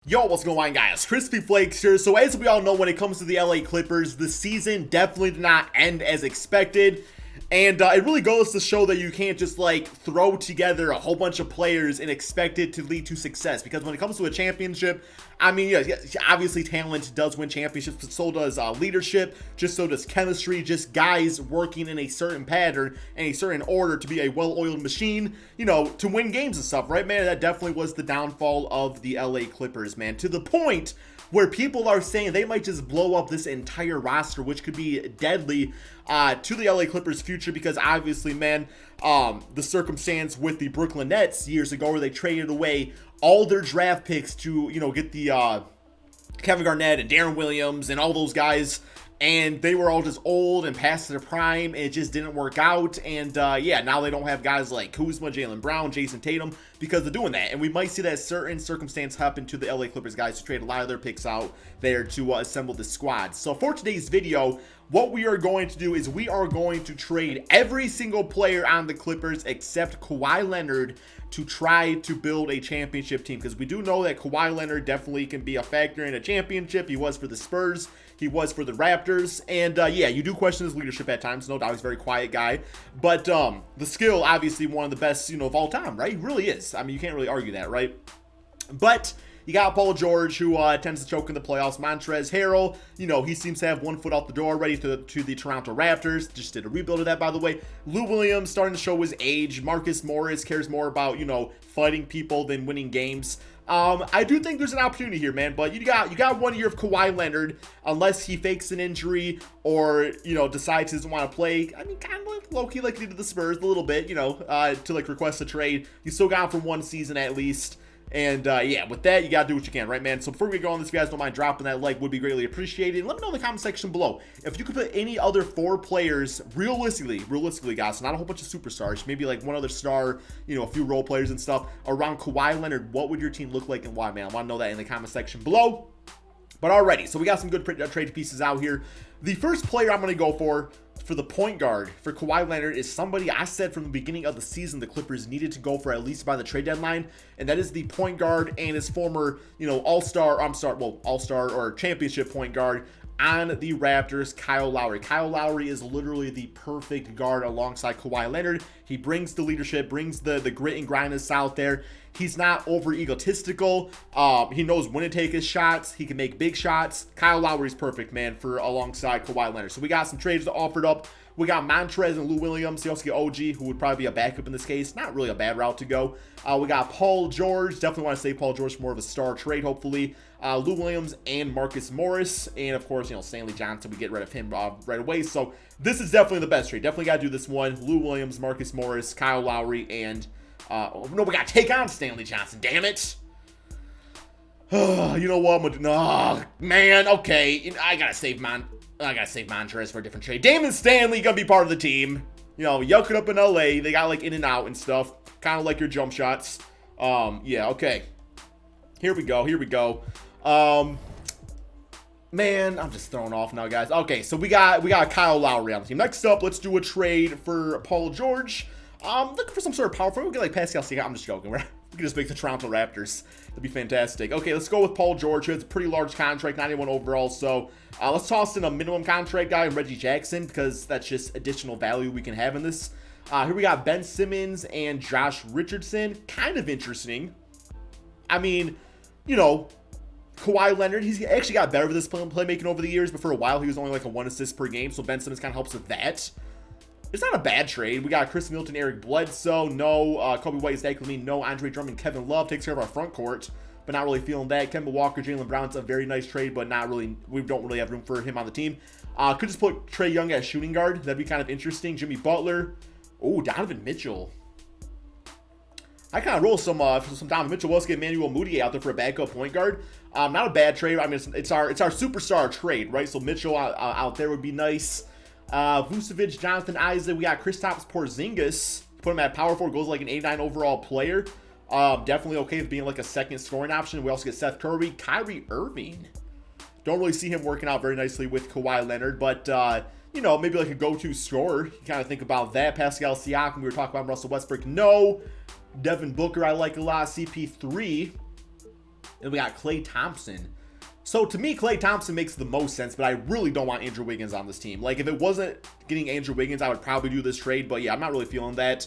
Yo, what's going on, guys? Crispy Flakes here. So as we all know, when it comes to the LA Clippers, the season definitely did not end as expected. And it really goes to show that you can't just like throw together a whole bunch of players and expect it to lead to success. Because when it comes to a championship, I mean, yeah, obviously talent does win championships, but so does leadership, just so does chemistry, just guys working in a certain pattern and a certain order to be a well-oiled machine, you know, to win games and stuff, right, man? That definitely was the downfall of the LA Clippers, man, to the point where people are saying they might just blow up this entire roster, which could be deadly to the LA Clippers' future, because obviously, man, the circumstance with the Brooklyn Nets years ago where they traded away all their draft picks to, you know, get the Kevin Garnett and Darren Williams and all those guys, and they were all just old and past their prime, and it just didn't work out. And yeah, now they don't have guys like Kuzma, Jaylen Brown, Jason Tatum because of doing that. And we might see that certain circumstance happen to the LA Clippers guys who trade a lot of their picks out there to assemble the squad. So for today's video, what we are going to do is we are going to trade every single player on the Clippers except Kawhi Leonard to try to build a championship team, because we do know that Kawhi Leonard definitely can be a factor in a championship. He was for the Spurs, he was for the Raptors, and yeah, you do question his leadership at times. No doubt, he's a very quiet guy, but the skill, obviously one of the best, you know, of all time, right? He really is. I mean, you can't really argue that, right? But you got Paul George, who tends to choke in the playoffs. Montrezl Harrell, you know, he seems to have one foot out the door, ready to the Toronto Raptors. Just did a rebuild of that, by the way. Lou Williams starting to show his age. Marcus Morris cares more about, you know, fighting people than winning games. I do think there's an opportunity here, man, but you got 1 year of Kawhi Leonard, unless he fakes an injury or, you know, decides he doesn't want to play. I mean, kind of like low-key like he did to the Spurs a little bit, you know, to like request a trade. You still got him for 1 season at least. And yeah, with that, you gotta do what you can, right, man? So before we go on this, if you guys don't mind dropping that like, would be greatly appreciated. And let me know in the comment section below if you could put any other 4 players, realistically, guys, so not a whole bunch of superstars, maybe like one other star, you know, a few role players and stuff around Kawhi Leonard. What would your team look like and why, man? I want to know that in the comment section below. But alrighty, so we got some good trade pieces out here. The first player I'm going to go for the point guard for Kawhi Leonard is somebody I said from the beginning of the season the Clippers needed to go for at least by the trade deadline, and that is the point guard and his former, you know, all-star or championship point guard on the Raptors, Kyle Lowry. Kyle Lowry is literally the perfect guard alongside Kawhi Leonard. He brings the leadership, brings the grit and grindness out there. He's not over egotistical. He knows when to take his shots. He can make big shots. Kyle Lowry's perfect, man, for alongside Kawhi Leonard. So we got some trades offered up. We got Montrezl and Lou Williams. You also get OG, who would probably be a backup in this case. Not really a bad route to go. We got Paul George. Definitely want to say Paul George for more of a star trade, hopefully. Lou Williams and Marcus Morris. And, of course, you know, Stanley Johnson. We get rid of him right away. So this is definitely the best trade. Definitely got to do this one. Lou Williams, Marcus Morris, Kyle Lowry, and no, we got to take on Stanley Johnson. Damn it. You know what I'm going to do? No, man. Okay. I got to save Montrezl for a different trade. Damon Stanley going to be part of the team. You know, yuck it up in LA. They got like in and out and stuff. Kind of like your jump shots. Yeah, okay. Here we go. Man, I'm just thrown off now, guys. Okay, so we got Kyle Lowry on the team. Next up, let's do a trade for Paul George. Looking for some sort of power forward. We get like Pascal Siakam. I'm just joking. We can just make the Toronto Raptors. That'd be fantastic. Okay, let's go with Paul George, who has a pretty large contract, 91 overall. So let's toss in a minimum contract guy, Reggie Jackson, because that's just additional value we can have in this. Here we got Ben Simmons and Josh Richardson. Kind of interesting. I mean, you know, Kawhi Leonard, he's actually got better with this playmaking over the years, but for a while he was only like a 1 assist per game. So Ben Simmons kind of helps with that. It's not a bad trade. We got Chris Middleton, Eric Bledsoe, no. Kobe White is tackling me, no. Andre Drummond, Kevin Love takes care of our front court, but not really feeling that. Kemba Walker, Jaylen Brown's a very nice trade, but not really. We don't really have room for him on the team. Could just put Trae Young as shooting guard. That'd be kind of interesting. Jimmy Butler. Oh, Donovan Mitchell. I kind of roll some Donovan Mitchell. We'll also get Emmanuel Mudiay out there for a backup point guard. Not a bad trade. I mean, it's our superstar trade, right? So Mitchell out there would be nice. Vucevic, Jonathan Isaac. We got Kristaps Porzingis. Put him at power forward. Goes like an 89 overall player. Definitely okay with being like a second scoring option. We also get Seth Curry, Kyrie Irving. Don't really see him working out very nicely with Kawhi Leonard, but you know, maybe like a go-to scorer. You kind of think about that. Pascal Siakam, we were talking about Russell Westbrook. No. Devin Booker, I like a lot. CP3. And we got Klay Thompson. So to me, Klay Thompson makes the most sense, but I really don't want Andrew Wiggins on this team. Like, if it wasn't getting Andrew Wiggins, I would probably do this trade. But yeah, I'm not really feeling that.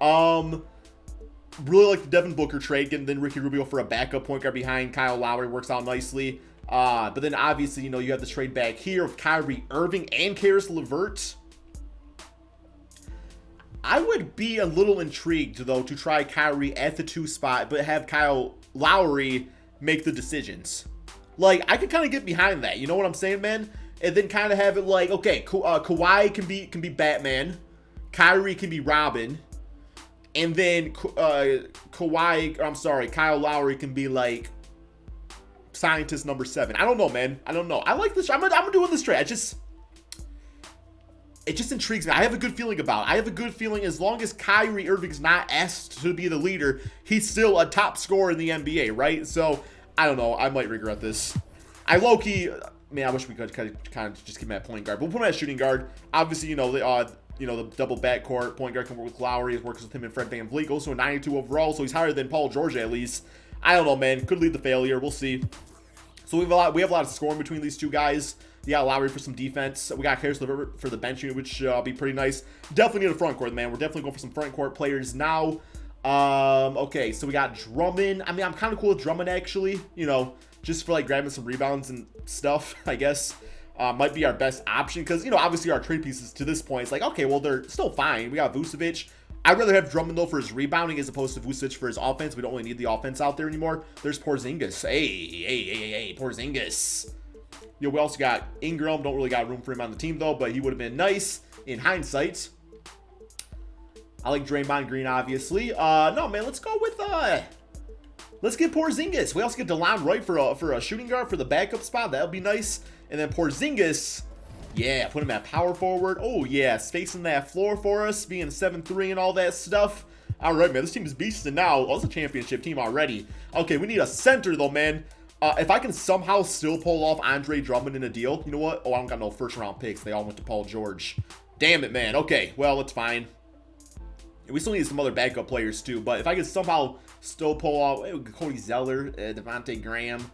Really like the Devin Booker trade, getting then Ricky Rubio for a backup point guard behind Kyle Lowry works out nicely. But then obviously, you know, you have this trade back here with Kyrie Irving and Karis LeVert. I would be a little intrigued, though, to try Kyrie at the 2 spot, but have Kyle Lowry make the decisions. Like, I could kind of get behind that. You know what I'm saying, man? And then kind of have it like, okay, Kawhi can be Batman, Kyrie can be Robin, and then Kyle Lowry can be like scientist number 7. I don't know, man. I don't know. I like this. I'm doing this trade. It just intrigues me. I have a good feeling about it. I have a good feeling as long as Kyrie Irving's not asked to be the leader, he's still a top scorer in the NBA, right? So, I don't know. I might regret this. I low-key, man, I wish we could kind of just keep him at point guard. But we'll put him at shooting guard. Obviously, you know, the double backcourt point guard can work with Lowry. It works with him and Fred VanVleet. Goes to a 92 overall, so he's higher than Paul George at least. I don't know, man. Could lead to failure. We'll see. So we have a lot of scoring between these two guys. You got Lowry for some defense. We got Karis LeVert for the bench unit, which will be pretty nice. Definitely need a front court, man. We're definitely going for some front court players now. Okay, so we got Drummond. I mean, I'm kind of cool with Drummond, actually. You know, just for, like, grabbing some rebounds and stuff, I guess. Might be our best option because, you know, obviously our trade pieces to this point, it's like, okay, well, they're still fine. We got Vucevic. I'd rather have Drummond, though, for his rebounding as opposed to Vucevic for his offense. We don't really need the offense out there anymore. There's Porzingis. Hey, Porzingis. You know, we also got Ingram. Don't really got room for him on the team, though, but he would have been nice in hindsight. I like Draymond Green, obviously. No, man, let's go with, let's get Porzingis. We also get DeLon Wright for a shooting guard for the backup spot. That'll be nice. And then Porzingis, yeah, put him at power forward. Oh, yeah, spacing that floor for us, being 7'3" and all that stuff. All right, man, this team is beasting now. Oh, it's a championship team already. Okay, we need a center, though, man. If I can somehow still pull off Andre Drummond in a deal, you know what? Oh, I don't got no first-round picks. They all went to Paul George. Damn it, man. Okay, well, it's fine. We still need some other backup players, too. But if I can somehow still pull off Cody Zeller, Devontae Graham,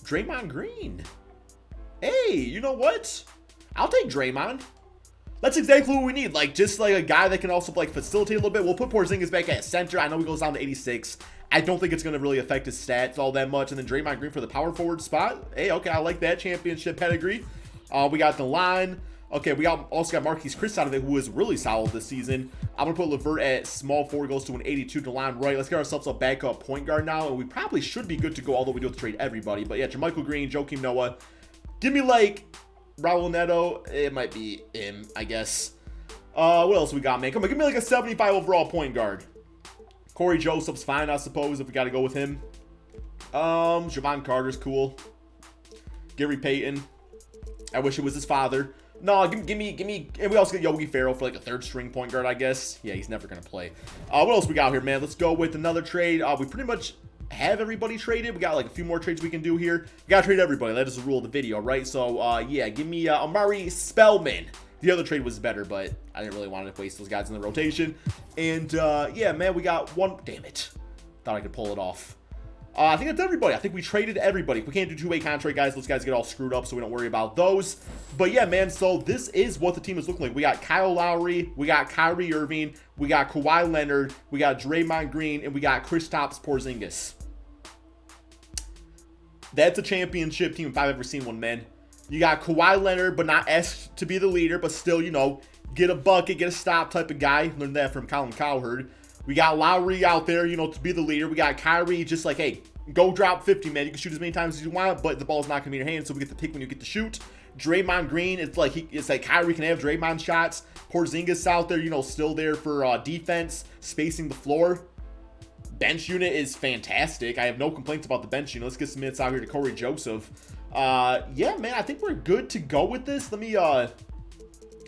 Draymond Green. Hey, you know what? I'll take Draymond. That's exactly what we need. Like, just like a guy that can also, like, facilitate a little bit. We'll put Porzingis back at center. I know he goes down to 86. I don't think it's going to really affect his stats all that much. And then Draymond Green for the power forward spot. Hey, okay, I like that championship pedigree. We got the line. Okay, we also got Marquise Chris out of it, who is really solid this season. I'm going to put LeVert at small forward, goes to an 82. DeLon Wright. Let's get ourselves a backup point guard now. And we probably should be good to go, although we do have to trade everybody. But yeah, JaMychal Green, Joakim Noah. Give me, like, Raul Neto. It might be him, I guess. What else we got, man? Come on, give me, like, a 75 overall point guard. Corey Joseph's fine, I suppose, if we got to go with him. Javon Carter's cool. Gary Payton. I wish it was his father. No, give me, and we also get Yogi Ferrell for like a third string point guard, I guess. Yeah, he's never going to play. What else we got here, man? Let's go with another trade. We pretty much have everybody traded. We got like a few more trades we can do here. We got to trade everybody. That is the rule of the video, right? So, yeah, give me Amari Spellman. The other trade was better, but I didn't really want to waste those guys in the rotation. And, yeah, man, we got one. Damn it. Thought I could pull it off. I think that's everybody. I think we traded everybody. If we can't do two-way contract, guys, those guys get all screwed up, so we don't worry about those. But, yeah, man, so this is what the team is looking like. We got Kyle Lowry. We got Kyrie Irving. We got Kawhi Leonard. We got Draymond Green. And we got Kristaps Porzingis. That's a championship team if I've ever seen one, man. You got Kawhi Leonard, but not asked to be the leader, but still, you know, get a bucket, get a stop type of guy. Learned that from Colin Cowherd. We got Lowry out there, you know, to be the leader. We got Kyrie just like, hey, go drop 50, man. You can shoot as many times as you want, but the ball's not going to be in your hands, so we get to pick when you get to shoot. Draymond Green, it's like Kyrie can have Draymond shots. Porzingis out there, you know, still there for defense, spacing the floor. Bench unit is fantastic. I have no complaints about the bench unit. Let's get some minutes out here to Corey Joseph. Yeah, man, I think we're good to go with this. Let me, I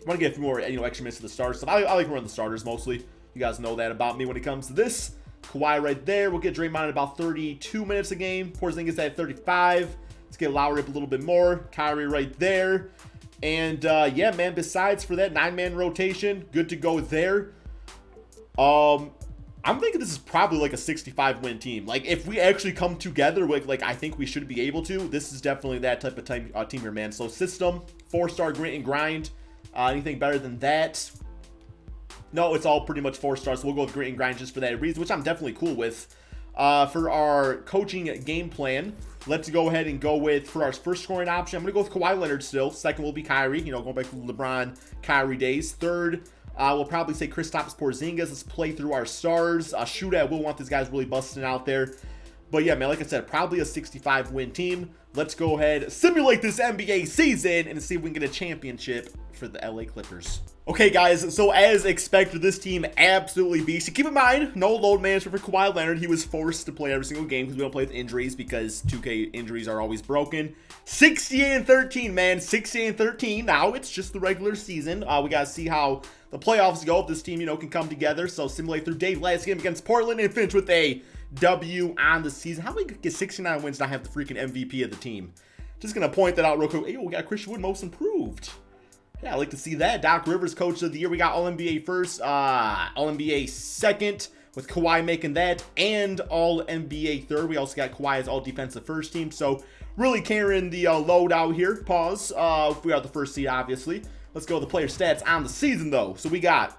want to get a few more, you know, extra minutes to the starters. I like running the starters mostly. You guys know that about me when it comes to this. Kawhi right there. We'll get Draymond at about 32 minutes a game. Porzingis at 35. Let's get Lowry up a little bit more. Kyrie right there. And, yeah, man, besides for that 9-man rotation, good to go there. I'm thinking this is probably like a 65 win team. Like if we actually come together, like I think we should be able to. This is definitely that type of team here, man. So system, 4-star grit and grind. Anything better than that? No, it's all pretty much 4 stars. So we'll go with grit and grind just for that reason, which I'm definitely cool with. For our coaching game plan, let's go ahead and go with, for our first scoring option, I'm going to go with Kawhi Leonard still. Second will be Kyrie, going back to LeBron, Kyrie days. Third, we'll probably say Kristaps Porzingis. Let's play through our stars. Shootout, we'll want these guys really busting out there. But yeah, man, like I said, probably a 65 win team. Let's go ahead, simulate this NBA season, and see if we can get a championship for the LA Clippers. Okay, guys, so as expected, this team absolutely beastie. Keep in mind, no load management for Kawhi Leonard. He was forced to play every single game because we don't play with injuries because 2K injuries are always broken. 68-13, man. 68-13. Now, it's just the regular season. We got to see how the playoffs go if this team, can come together. So, simulate through Dave last game against Portland and finish with a W on the season. How do we get 69 wins and not have the freaking MVP of the team? Just going to point that out real quick. Hey, we got Christian Wood most improved. Yeah, I like to see that. Doc Rivers, coach of the year. We got All-NBA first, All-NBA second, with Kawhi making that, and All-NBA third. We also got Kawhi as All-Defensive first team. So, really carrying the load out here. Pause. If we are the first seed, obviously. Let's go with the player stats on the season, though. So, we got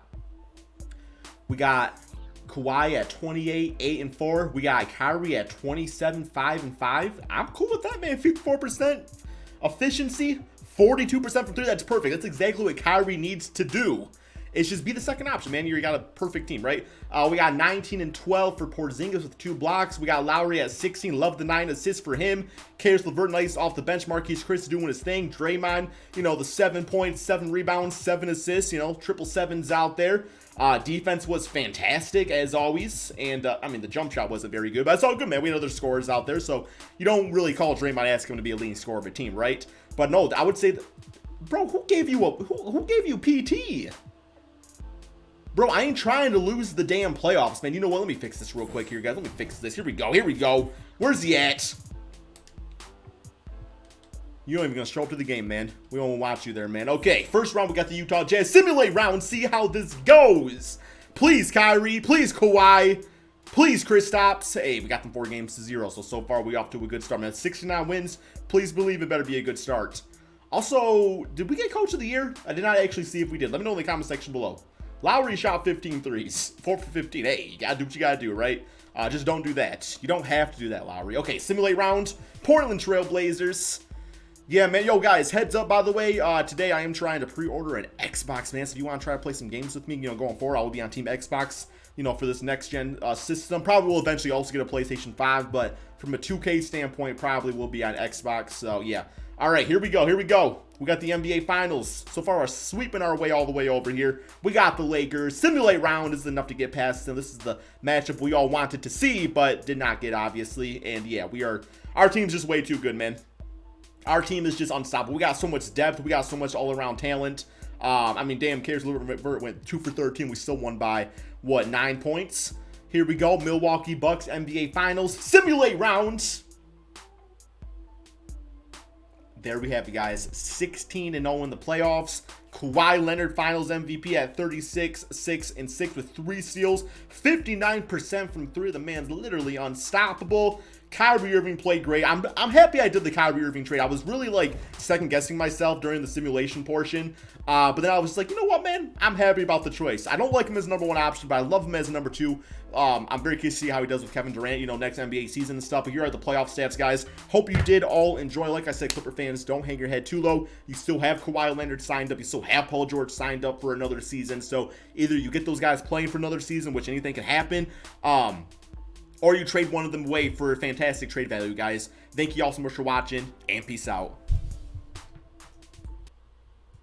Kawhi at 28, 8-4. We got Kyrie at 27, 5-5. I'm cool with that, man. 54% efficiency. 42% from 3, that's perfect. That's exactly what Kyrie needs to do. It's just be the second option, man. You got a perfect team, right? We got 19-12 for Porzingis with 2 blocks. We got Lowry at 16. Love the 9 assists for him. Karis LeVert, nice off the bench. Marquise Chris doing his thing. Draymond, the 7 points, 7 rebounds, 7 assists. Triple sevens out there. Defense was fantastic as always. And, the jump shot wasn't very good, but it's all good, man. We had other scorers out there, so you don't really call Draymond, ask him to be a leading scorer of a team, right? But no, I would say that, bro, who gave you PT? Bro, I ain't trying to lose the damn playoffs, man. You know what? Let me fix this real quick here, guys. Let me fix this. Here we go. Where's he at? You ain't even gonna show up to the game, man. We won't watch you there, man. Okay, first round, we got the Utah Jazz. Simulate round, see how this goes. Please, Kyrie. Please, Kawhi. Please, Kristaps. Hey, we got them 4 games to 0. So far, we off to a good start, man. 69 wins. Please believe it better be a good start. Also, did we get Coach of the Year? I did not actually see if we did. Let me know in the comment section below. Lowry shot 15 threes. 4 for 15. Hey, you gotta do what you gotta do, right? Just don't do that. You don't have to do that, Lowry. Okay, simulate round. Portland Trail Blazers. Yeah, man. Yo, guys, heads up, by the way. Today, I am trying to pre-order an Xbox, man. So if you want to try to play some games with me, going forward, I will be on Team Xbox, for this next-gen system. Probably will eventually also get a PlayStation 5, but from a 2K standpoint, probably will be on Xbox. So, yeah. All right, here we go. We got the NBA Finals. So far, we're sweeping our way all the way over here. We got the Lakers. Simulate round is enough to get past them. This is the matchup we all wanted to see, but did not get, obviously. And, yeah, our team's just way too good, man. Our team is just unstoppable. We got so much depth. We got so much all-around talent. Damn, Karis LeVert went 2 for 13. We still won by, 9 points? Here we go. Milwaukee Bucks NBA Finals. Simulate rounds. There we have it, guys. 16-0 in the playoffs. Kawhi Leonard Finals MVP at 36, 6-6 with 3 steals. 59% from 3. The man's literally unstoppable. Kyrie Irving played great. I'm happy I did the Kyrie Irving trade. I was really second guessing myself during the simulation portion. But then I was like, you know what, man? I'm happy about the choice. I don't like him as number 1 option, but I love him as a number 2. I'm very curious to see how he does with Kevin Durant, next NBA season and stuff. But here are the playoff stats, guys. Hope you did all enjoy. Like I said, Clipper fans, don't hang your head too low. You still have Kawhi Leonard signed up. You still have Paul George signed up for another season. So either you get those guys playing for another season, which anything can happen, or you trade one of them away for fantastic trade value, guys. Thank you all so much for watching, and peace out.